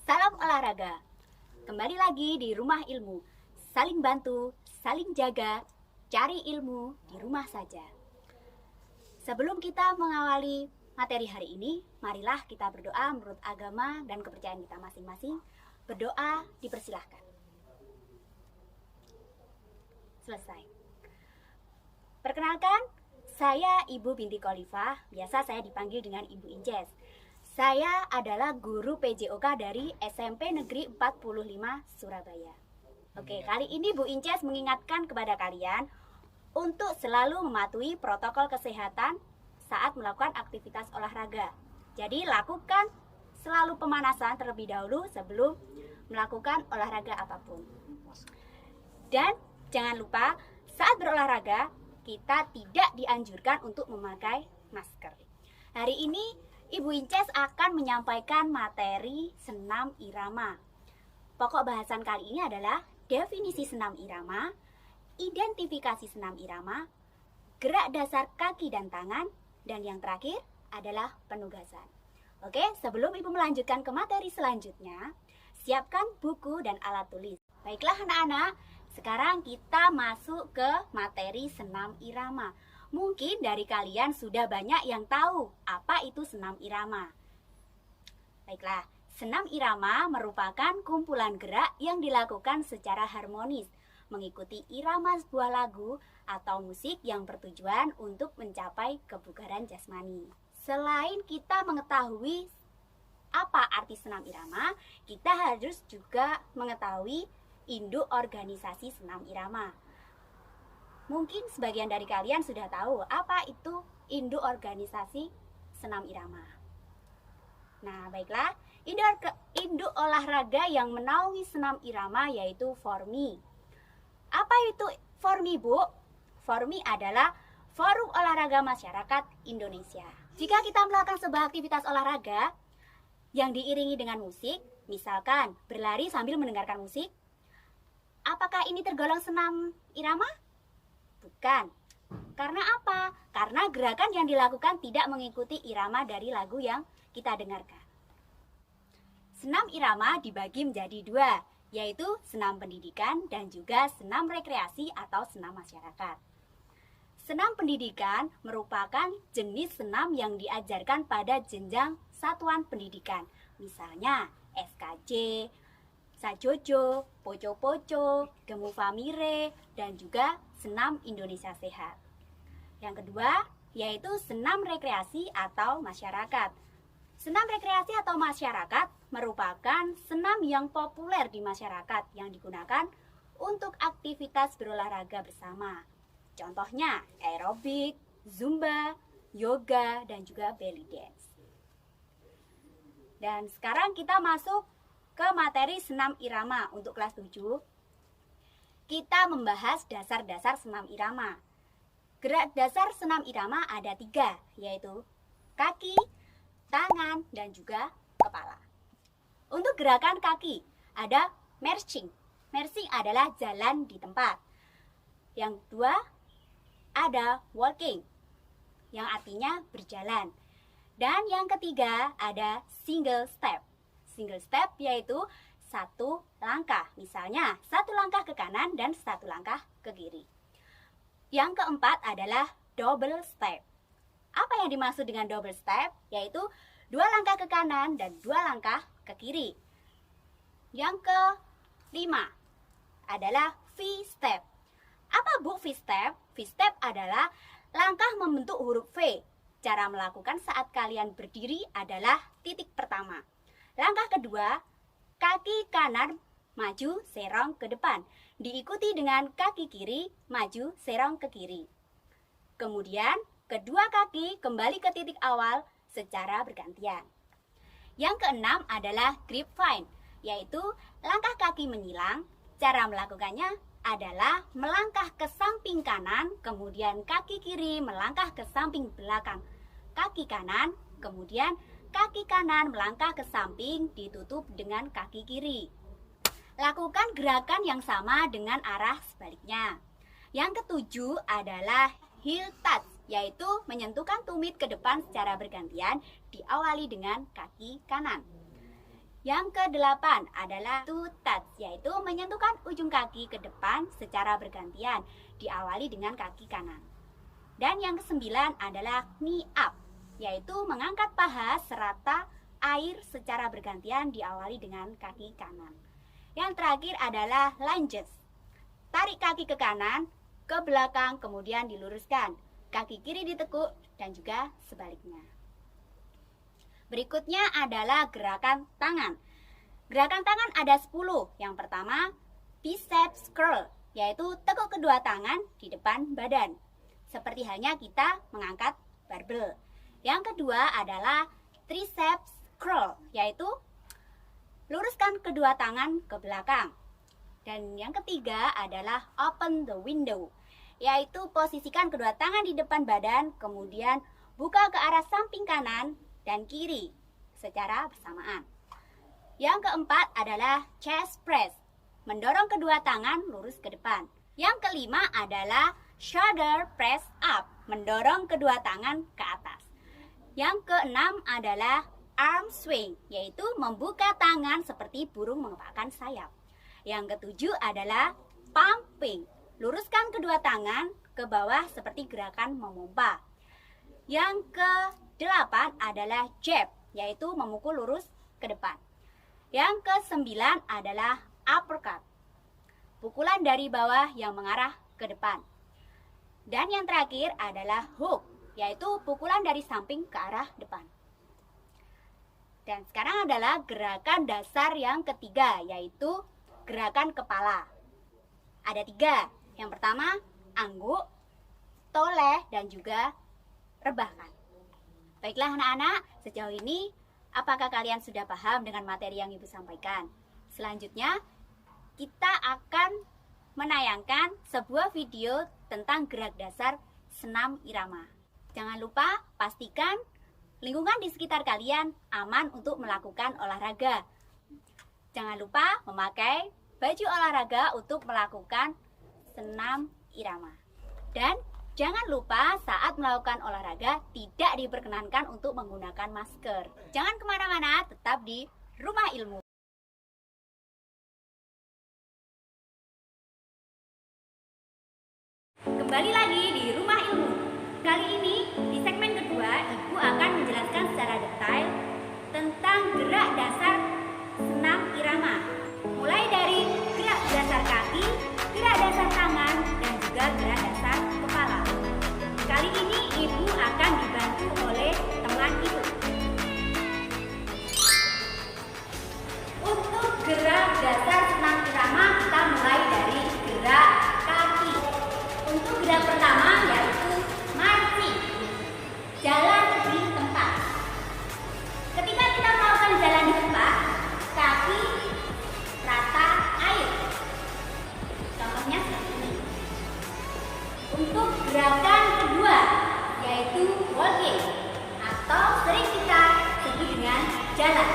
Salam olahraga. Kembali lagi di Rumah Ilmu. Saling bantu, saling jaga, cari ilmu di rumah saja. Sebelum kita mengawali materi hari ini, marilah kita berdoa menurut agama dan kepercayaan kita masing-masing. Berdoa dipersilahkan. Selesai. Perkenalkan, saya Ibu Binti Khalifah, biasa saya dipanggil dengan Ibu Inces. Saya adalah guru PJOK dari SMP Negeri 45 Surabaya. Oke, kali ini Bu Inces mengingatkan kepada kalian untuk selalu mematuhi protokol kesehatan saat melakukan aktivitas olahraga. Jadi lakukan selalu pemanasan terlebih dahulu sebelum melakukan olahraga apapun. Dan jangan lupa saat berolahraga kita tidak dianjurkan untuk memakai masker. Hari ini Ibu Inces akan menyampaikan materi senam irama. Pokok bahasan kali ini adalah definisi senam irama, identifikasi senam irama, gerak dasar kaki dan tangan, dan yang terakhir adalah penugasan. Oke, sebelum Ibu melanjutkan ke materi selanjutnya, siapkan buku dan alat tulis. Baiklah anak-anak, sekarang kita masuk ke materi senam irama. Mungkin dari kalian sudah banyak yang tahu apa itu senam irama. Baiklah, senam irama merupakan kumpulan gerak yang dilakukan secara harmonis, mengikuti irama sebuah lagu atau musik yang bertujuan untuk mencapai kebugaran jasmani. Selain kita mengetahui apa arti senam irama, kita harus juga mengetahui induk organisasi senam irama. Mungkin sebagian dari kalian sudah tahu apa itu induk organisasi senam irama. Nah, baiklah, induk olahraga yang menaungi senam irama yaitu FORMI. Apa itu FORMI, Bu? FORMI adalah Forum Olahraga Masyarakat Indonesia. Jika kita melakukan sebuah aktivitas olahraga yang diiringi dengan musik, misalkan berlari sambil mendengarkan musik, apakah ini tergolong senam irama? Bukan. Karena apa? Karena gerakan yang dilakukan tidak mengikuti irama dari lagu yang kita dengarkan. Senam irama dibagi menjadi dua, yaitu senam pendidikan dan juga senam rekreasi atau senam masyarakat. Senam pendidikan merupakan jenis senam yang diajarkan pada jenjang satuan pendidikan, misalnya SKJ, Sajojo, Poco-Poco, Gemu Famire, dan juga senam Indonesia Sehat. Yang kedua, yaitu senam rekreasi atau masyarakat. Senam rekreasi atau masyarakat merupakan senam yang populer di masyarakat yang digunakan untuk aktivitas berolahraga bersama. Contohnya aerobik, zumba, yoga, dan juga belly dance. Dan sekarang kita masuk ke materi senam irama untuk kelas 7. Kita membahas dasar-dasar senam irama. Gerak dasar senam irama ada 3, yaitu kaki, tangan, dan juga kepala. Untuk gerakan kaki ada marching. Marching adalah jalan di tempat. Yang kedua ada walking, yang artinya berjalan. Dan yang ketiga ada single step. Single step yaitu satu langkah, misalnya satu langkah ke kanan dan satu langkah ke kiri. Yang keempat adalah double step. Apa yang dimaksud dengan double step? Yaitu 2 langkah ke kanan dan 2 langkah ke kiri. Yang kelima adalah V-step. Apa Bu V-step? V-step adalah langkah membentuk huruf V. Cara melakukan saat kalian berdiri adalah titik pertama. Langkah kedua, kaki kanan maju serong ke depan, diikuti dengan kaki kiri maju serong ke kiri. Kemudian, kedua kaki kembali ke titik awal secara bergantian. Yang keenam adalah grapevine, yaitu langkah kaki menyilang. Cara melakukannya adalah melangkah ke samping kanan, kemudian kaki kiri melangkah ke samping belakang kaki kanan, kemudian kaki kanan melangkah ke samping ditutup dengan kaki kiri. Lakukan gerakan yang sama dengan arah sebaliknya. Yang ketujuh adalah heel touch, yaitu menyentuhkan tumit ke depan secara bergantian, diawali dengan kaki kanan. Yang kedelapan adalah to touch, yaitu menyentuhkan ujung kaki ke depan secara bergantian, diawali dengan kaki kanan. Dan yang kesembilan adalah knee up, yaitu mengangkat paha serata air secara bergantian, diawali dengan kaki kanan. Yang terakhir adalah lunges. Tarik kaki ke kanan, ke belakang, kemudian diluruskan. Kaki kiri ditekuk dan juga sebaliknya. Berikutnya adalah gerakan tangan. Gerakan tangan ada 10. Yang pertama, biceps curl, yaitu tekuk kedua tangan di depan badan, seperti halnya kita mengangkat barbel. Yang kedua adalah triceps curl, yaitu luruskan kedua tangan ke belakang. Dan yang ketiga adalah open the window, yaitu posisikan kedua tangan di depan badan, kemudian buka ke arah samping kanan dan kiri secara bersamaan. Yang keempat adalah chest press, mendorong kedua tangan lurus ke depan. Yang kelima adalah shoulder press up, mendorong kedua tangan ke atas. Yang keenam adalah arm swing, yaitu membuka tangan seperti burung mengepakkan sayap. Yang ketujuh adalah pumping, luruskan kedua tangan ke bawah seperti gerakan memompa. Yang ke-8 adalah jab, yaitu memukul lurus ke depan. Yang ke-9 adalah uppercut, pukulan dari bawah yang mengarah ke depan. Dan yang terakhir adalah hook, yaitu pukulan dari samping ke arah depan. Dan sekarang adalah gerakan dasar yang ketiga, yaitu gerakan kepala. Ada 3. Yang pertama, angguk, toleh, dan juga rebahkan. Baiklah anak-anak, sejauh ini apakah kalian sudah paham dengan materi yang Ibu sampaikan? Selanjutnya, kita akan menayangkan sebuah video tentang gerak dasar senam irama. Jangan lupa pastikan lingkungan di sekitar kalian aman untuk melakukan olahraga. Jangan lupa memakai baju olahraga untuk melakukan senam irama. Dan jangan lupa saat melakukan olahraga tidak diperkenankan untuk menggunakan masker. Jangan kemana-mana, tetap di Rumah Ilmu. Kembali lagi di Rumah Ilmu. Kali ini di segmen kedua, Ibu akan menjelaskan secara detail tentang gerak dasar senam irama. Mulai dari gerak dasar kaki, gerak dasar tangan, dan juga gerak dasar kepala. Kali ini Ibu akan dibantu oleh teman Ibu. Untuk gerak dasar senam irama, kita mulai dari gerak kaki. Untuk gerak pertama yaitu marching, jalan di tempat. Ketika kita melakukan jalan di tempat, kaki rata air. Contohnya seperti ini. Untuk gerakan kedua yaitu walking atau sering kita sebut dengan jalan.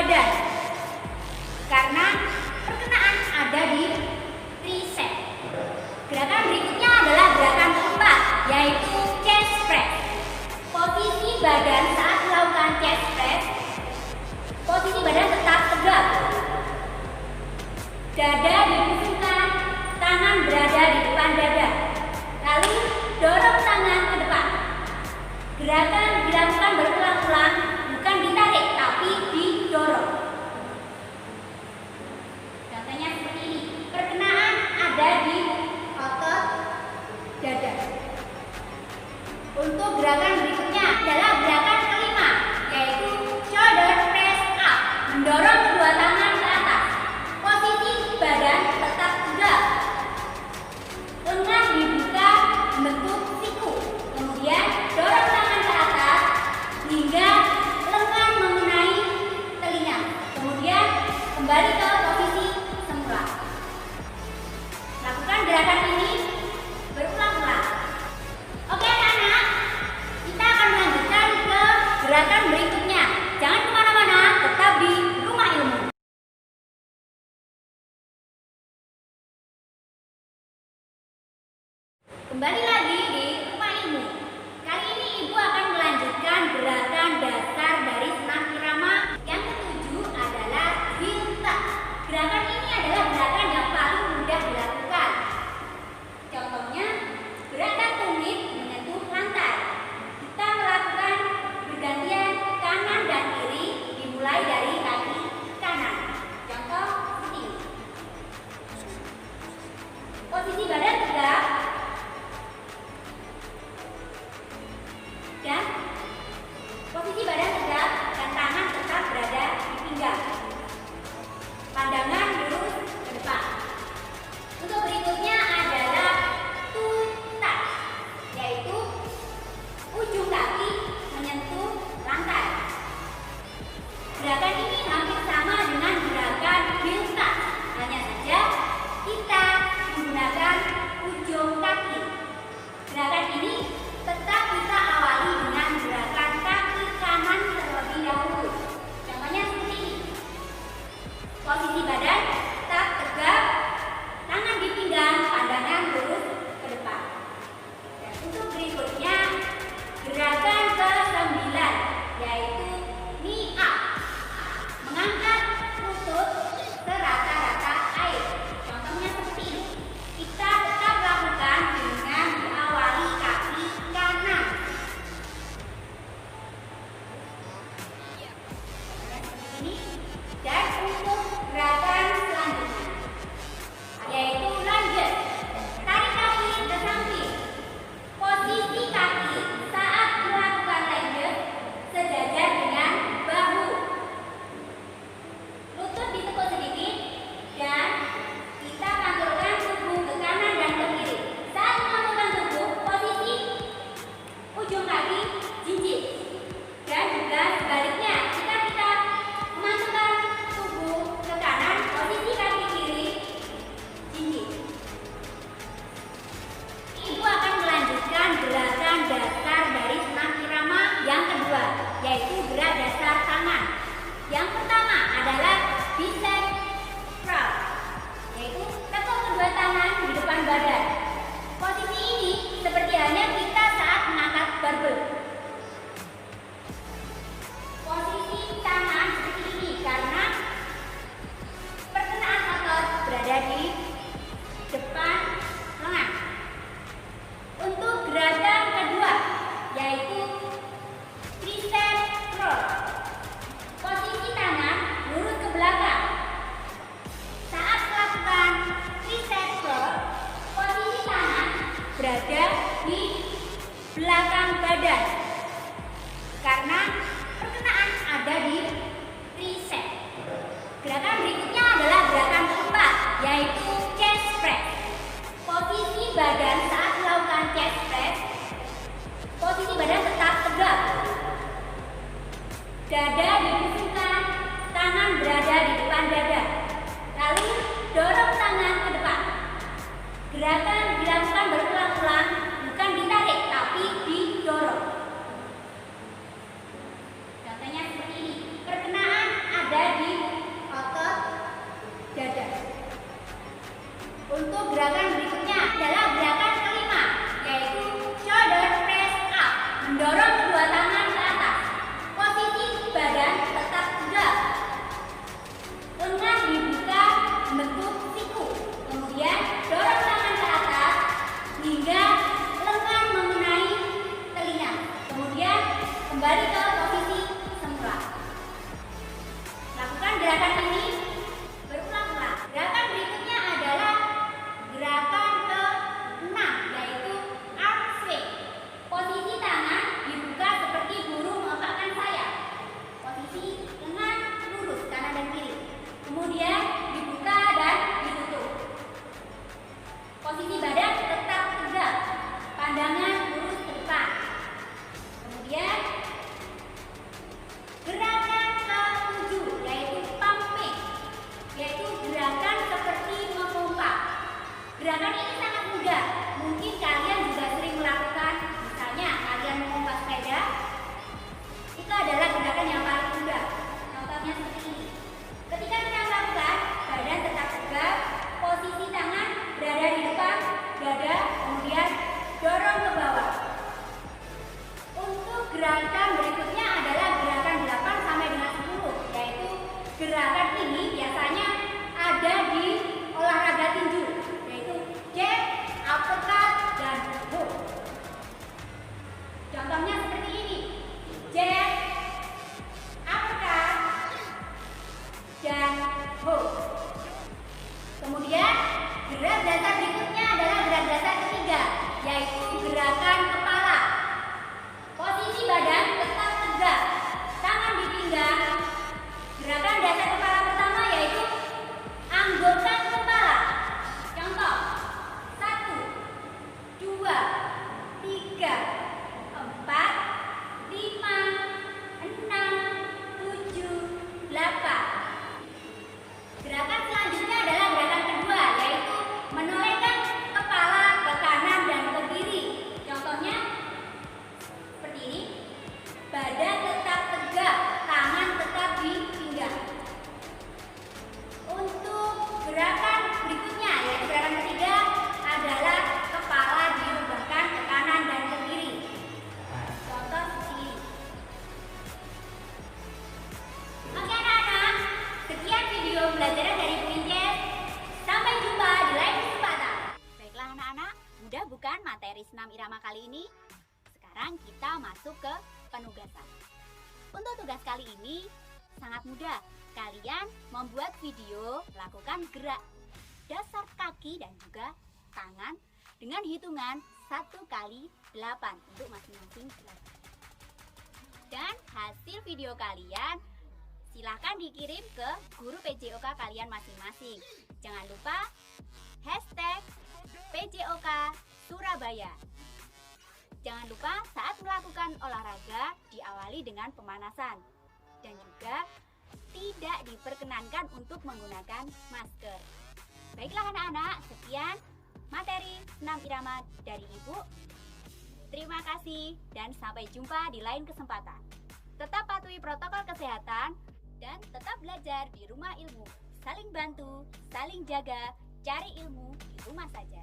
badan karena perkenaan ada di tricep. Gerakan berikutnya adalah gerakan keempat, yaitu chest press. Posisi badan saat melakukan chest press, posisi badan tetap tegak, dada dibusungkan, tangan berada di depan dada, lalu dorong tangan ke depan. Gerakan dilakukan berulang-ulang, bukan ditarik tapi didorong. Contohnya seperti ini. Perkenaan ada di otot dada. Untuk gerakan berikutnya adalah gerakan kelima, yaitu shoulder press up, mendorong kedua tangan ke atas. Posisi badan tetap tegak, lengan dibuka membentuk siku, kemudian dorong tangan ke atas hingga lengan mengenai telinga, kemudian kembali ke posisi semula. Lakukan gerakan ini berulang-ulang. Oke anak-anak, kita akan melanjutkan ke gerakan berikutnya. Jangan kemana-mana, tetap di Rumah Ilmu. Kembali lagi di Rumah Ilmu. Kali ini Ibu akan melanjutkan gerakan dasar dari senam irama. Yang ketujuh adalah heel tuck. Gerakan ini adalah gerakan yang paling mudah dilakukan. Contohnya, gerakan tumit menyentuh lantai. Kita melakukan bergantian kanan dan kiri, dimulai dari kaki kanan. Contoh seperti ini. Posisi badan tegak dan posisi badan tegak dan tangan tetap berada di pinggang. Pandangan lurus ke depan. Untuk berikutnya adalah toe touch, yaitu ujung kaki menyentuh lantai. Gerakan ini hampir sama dengan gerakan heel touch, hanya saja kita menggunakan ujung kaki. Gerakan ini tetap kita awali dengan gerakan kaki kanan terlebih dahulu. Contohnya seperti ini. Posisi badan tetap tegak, tangan di pinggang, pandangan lurus ke depan. Dan untuk berikutnya, gerakan ke-9, yaitu knee up. Mengangkat lutut ke rata-rata air. Contohnya seperti ini. Kita tetap lakukan dengan diawali kaki kanan. Ini. Dan untuk gerakan selanjutnya, yaitu lunges. Tarik kaki ke samping. Posisi kaki saat melakukan lunges sejajar dengan bahu. Lutut ditekuk sedikit dan kita pantulkan tubuh ke kanan dan ke kiri. Saat memantulkan tubuh, posisi ujung kaki jinjit. Dan juga sebaliknya, jika kita memantulkan tubuh ke kanan, posisi kaki kiri jinjit. Ibu akan melanjutkan gerakan dasar dari senam irama yang kedua, yaitu gerak dasar tangan. Yang pertama adalah bicep curl, yaitu tekuk kedua tangan di depan badan. Posisi ini seperti halnya kita saat mengangkat barbel. Posisi tangan seperti ini karena perkenaan otot berada di depan lengan. Untuk gerakan kedua, yaitu tricep curl. Posisi tangan lurus ke belakang. Saat melakukan tricep curl, posisi tangan berada di belakang badan karena perkenaan ada di tricep. Gerakan berikutnya adalah gerakan keempat, yaitu chest press. Posisi badan saat melakukan chest press, posisi badan tetap tegak, dada dibusungkan, tangan berada di depan dada, lalu dorong tangan ke depan. Gerakan dilakukan berulang-ulang, bukan ditarik tapi didorong. Contohnya seperti ini. Perkenaan ada di gerakan ini berulang-ulang. Gerakan berikutnya adalah gerakan ke-6, yaitu arm swing. Posisi tangan dibuka seperti guru mengepakkan sayap. Posisi lengan lurus kanan dan kiri. Kemudian dibuka dan ditutup. Posisi badan tetap tegak, pandangan lurus ke depan. Kemudian gerakan ke-7 yaitu pumping, yaitu gerakan seperti memompa. Gerakan ini sangat mudah, mungkin kalian juga sering melakukan. Misalnya kalian memompa sepeda, itu adalah gerakan yang paling mudah. Contohnya seperti ini. Ketika kita melakukan, badan tetap tegak, posisi tangan berada di depan dada, kemudian dorong ke bawah. Untuk gerakan berikutnya adalah gerakan 8 sampai dengan 10, yaitu gerakan ini biasanya ada di olahraga tinju, yaitu jab, uppercut, dan hook. Contohnya seperti ini. Jab, uppercut, dan hook. Kemudian gerak dasar berikutnya adalah gerak dasar ketiga, yaitu gerakan kepala. Posisi badan tetap tegak, tangan di pinggang. Gerakan dasar kepala pertama yaitu anggokan kepala. Contoh, 1, 2, 3, 4, 5, 6, 7, 8. Gerakan selanjutnya adalah gerakan kedua, yaitu menolehkan kepala ke kanan dan ke kiri. Contohnya seperti ini. Badan tetap tegak, tangan tetap di pinggang. Untuk gerakan berikutnya, yaitu gerakan ketiga, adalah kepala diubahkan ke kanan dan ke kiri. Contoh seperti ini. Oke anak-anak, sekian video pelajaran dari Bu Inces. Sampai jumpa di lain kesempatan. Baiklah anak-anak, mudah bukan materi senam irama kali ini? Sekarang kita masuk ke penugasan. Untuk tugas kali ini sangat mudah. Kalian membuat video melakukan gerak dasar kaki dan juga tangan dengan hitungan 1 kali 8 untuk masing-masing gerakan. Dan hasil video kalian silahkan dikirim ke guru PJOK kalian masing-masing. Jangan lupa hashtag PJOK Surabaya. Jangan lupa saat melakukan olahraga diawali dengan pemanasan. Dan juga tidak diperkenankan untuk menggunakan masker. Baiklah anak-anak, sekian materi senam irama dari Ibu. Terima kasih dan sampai jumpa di lain kesempatan. Tetap patuhi protokol kesehatan dan tetap belajar di rumah ilmu. Saling bantu, saling jaga, cari ilmu di rumah saja.